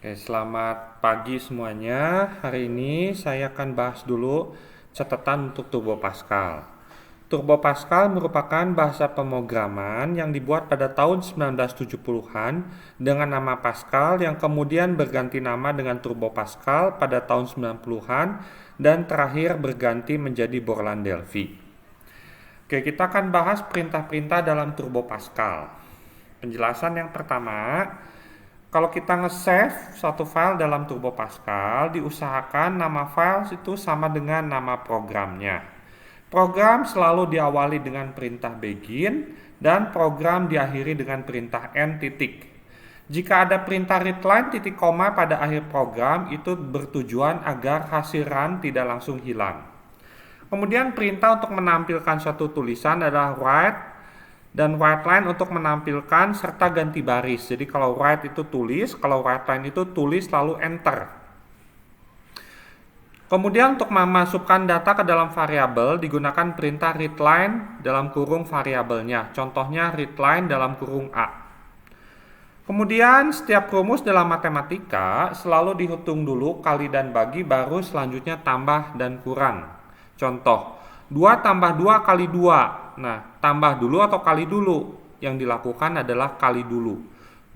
Oke, selamat pagi semuanya. Hari ini saya akan bahas dulu catatan untuk Turbo Pascal. Turbo Pascal merupakan bahasa pemrograman yang dibuat pada tahun 1970-an dengan nama Pascal yang kemudian berganti nama dengan Turbo Pascal pada tahun 90-an dan terakhir berganti menjadi Borland Delphi. Oke, kita akan bahas perintah-perintah dalam Turbo Pascal. Penjelasan yang pertama, kalau kita nge-save satu file dalam Turbo Pascal, diusahakan nama file itu sama dengan nama programnya. Program selalu diawali dengan perintah begin dan program diakhiri dengan perintah end titik. Jika ada perintah readline titik koma pada akhir program, itu bertujuan agar hasil run tidak langsung hilang. Kemudian perintah untuk menampilkan suatu tulisan adalah write dan writeline untuk menampilkan serta ganti baris. Jadi kalau write itu tulis, kalau writeline itu tulis lalu enter. Kemudian untuk memasukkan data ke dalam variabel digunakan perintah readline dalam kurung variabelnya. Contohnya readline dalam kurung A. Kemudian setiap rumus dalam matematika selalu dihitung dulu kali dan bagi, baru selanjutnya tambah dan kurang. Contoh, 2 tambah 2 kali 2. Nah, tambah dulu atau kali dulu? Yang dilakukan adalah kali dulu.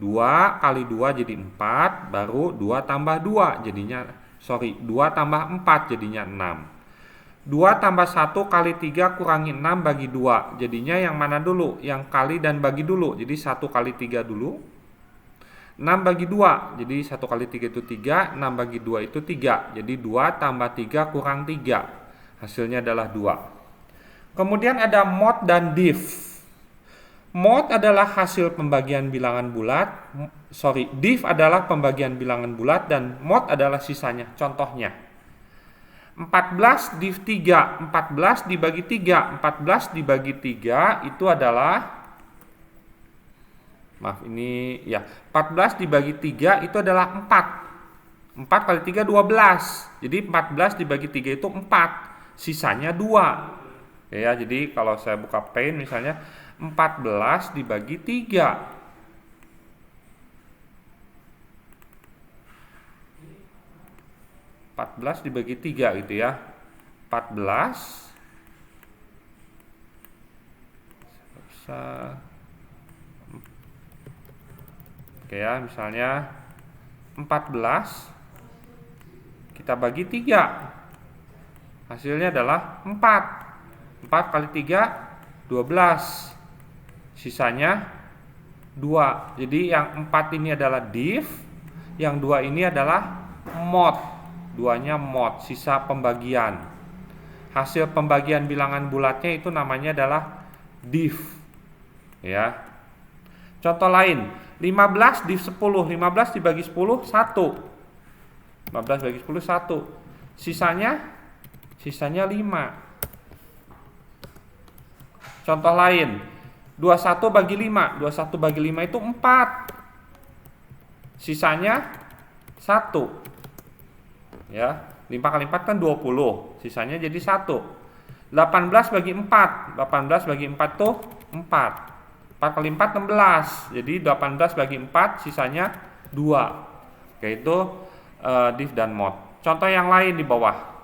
2 kali 2 jadi 4, baru 2 tambah 2 jadinya 2 tambah 4 jadinya 6. 2 tambah 1 kali 3 kurangi 6 bagi 2. Jadinya yang mana dulu? Yang kali dan bagi dulu. Jadi 1 kali 3 dulu. 6 bagi 2. Jadi 1 kali 3 itu 3, 6 bagi 2 itu 3. Jadi 2 tambah 3 kurang 3. Hasilnya adalah 2. Kemudian ada mod dan div. Mod adalah hasil pembagian bilangan bulat. Div adalah pembagian bilangan bulat dan mod adalah sisanya. Contohnya, 14 div 3, 14 dibagi 3. 14 dibagi 3 itu adalah 14 dibagi 3 itu adalah 4. 4 kali 3 12. Jadi 14 dibagi 3 itu 4. Sisanya 2. Ya, jadi kalau saya buka Paint misalnya 14 dibagi 3. 14 dibagi 3 gitu ya. 14 Oke ya, misalnya 14 kita bagi 3. Hasilnya adalah 4. 4 kali 3 12. Sisanya 2. Jadi yang 4 ini adalah div, yang 2 ini adalah mod. Duanya mod, sisa pembagian. Hasil pembagian bilangan bulatnya itu namanya adalah div. Ya. Contoh lain, 15 div 10. 15 dibagi 10 1. 15 bagi 10 1. Sisanya 5. Contoh lain, 21 bagi 5. 21 bagi 5 itu 4. Sisanya 1. Ya, 5 kali 4 kan 20. Sisanya jadi 1. 18 bagi 4. 18 bagi 4 itu 4. 4 kali 4 16. Jadi 18 bagi 4 sisanya 2. Oke, itu div dan mod. Contoh yang lain di bawah.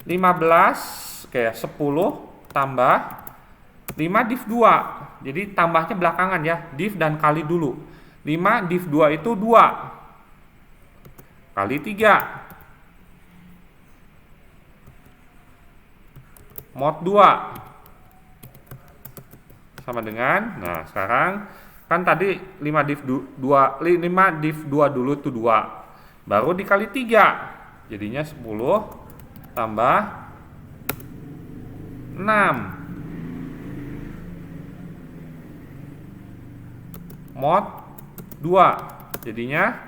15 kayak 10 tambah 5 div 2. Jadi tambahnya belakangan ya, div dan kali dulu. 5 div 2 itu 2 kali 3 mod 2 sama dengan, nah sekarang kan tadi 5 div 2 dulu itu 2, baru dikali 3 jadinya 10 tambah 6 mod 2 jadinya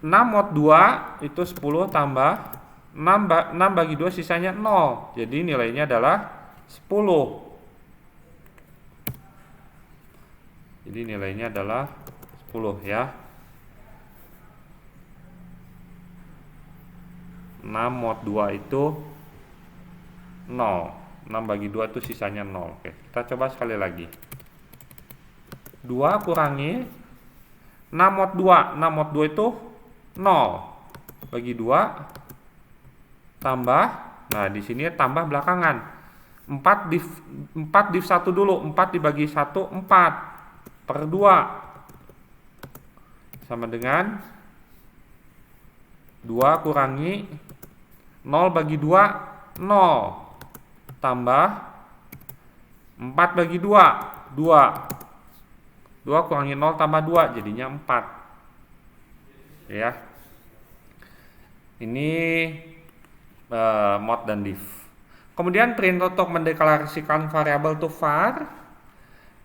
6 mod 2 itu 10 tambah 6 bagi 2 sisanya 0. Jadi nilainya adalah 10. Jadi nilainya adalah 10 ya. 6 mod 2 itu 0. 6 bagi 2 itu sisanya 0. Oke, kita coba sekali lagi. 2 kurangi 6 mod 2. 6 mod 2 itu 0. Bagi 2 tambah, nah di sini tambah belakangan. 4 div 1 dulu. 4 dibagi 1 4 per 2 sama dengan 2 kurangi 0 bagi 2 0 tambah 4 bagi 2 2 kurangi 0 tambah 2 jadinya 4 ya. Ini mod dan div. Kemudian perintah untuk mendeklarasikan variabel to var.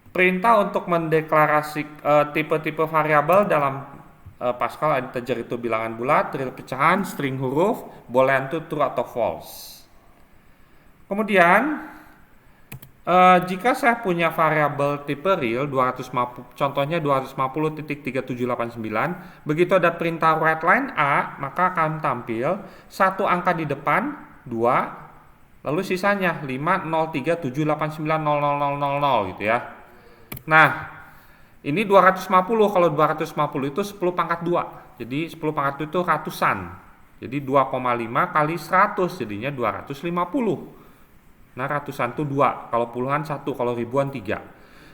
Perintah untuk mendeklarasikan tipe-tipe variabel dalam Pascal, integer itu bilangan bulat, real pecahan, string huruf, boolean itu true atau false. Kemudian jika saya punya variabel tipe real 250, contohnya 250.3789, begitu ada perintah writeLine A, maka akan tampil satu angka di depan 2, lalu sisanya 50378900000 gitu ya. Nah, ini 250, kalau 250 itu 10 pangkat 2. Jadi 10 pangkat 2 itu ratusan. Jadi 2,5 kali 100 jadinya 250. Nah, ratusan itu 2, kalau puluhan 1, kalau ribuan 3.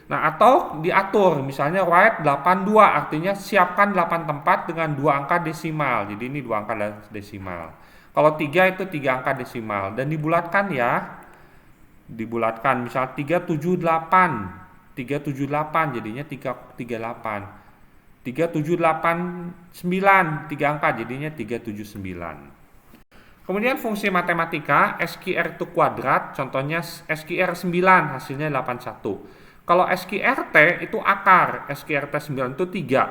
Nah, atau diatur, misalnya write 82, artinya siapkan 8 tempat dengan 2 angka desimal. Jadi ini 2 angka desimal. Kalau 3 itu 3 angka desimal dan dibulatkan ya. Dibulatkan misal 378 jadinya 338. 3789 3 angka jadinya 379. Kemudian fungsi matematika SQR itu kuadrat, contohnya SQR 9 hasilnya 81. Kalau SQRT itu akar, SQRT 9 itu 3.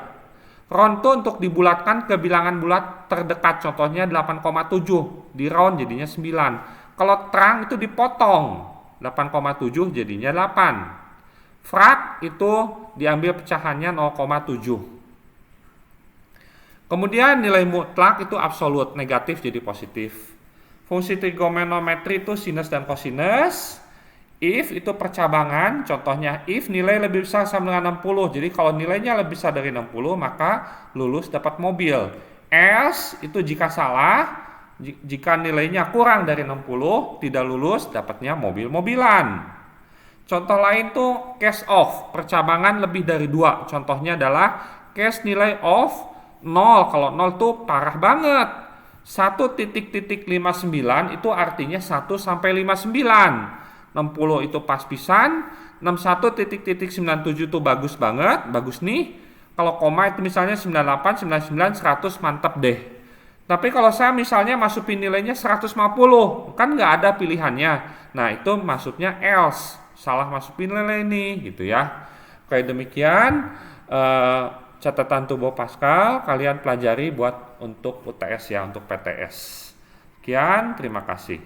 Round itu untuk dibulatkan ke bilangan bulat terdekat, contohnya 8,7, di round jadinya 9. Kalau terang itu dipotong, 8,7 jadinya 8. Frak itu diambil pecahannya 0,7. Kemudian nilai mutlak itu absolut, negatif jadi positif. Fungsi trigonometri itu sinus dan kosinus. If itu percabangan, contohnya if nilai lebih besar sama dengan 60. Jadi kalau nilainya lebih besar dari 60 maka lulus dapat mobil. Else itu jika salah, jika nilainya kurang dari 60 tidak lulus dapatnya mobil-mobilan. Contoh lain tuh case of, percabangan lebih dari 2. Contohnya adalah case nilai of 0. Kalau 0 tuh parah banget. 1.59 itu artinya 1 sampai 59. 60 itu pas pisan. 61.97 itu bagus banget, bagus nih. Kalau koma itu misalnya 98, 99, 100 mantap deh. Tapi kalau saya misalnya masukin nilainya 150, kan nggak ada pilihannya. Nah itu maksudnya else. Salah masukin nilai ini gitu ya. Kayak demikian catatan turbo Pascal kalian pelajari buat untuk UTS ya, untuk PTS. Sekian, terima kasih.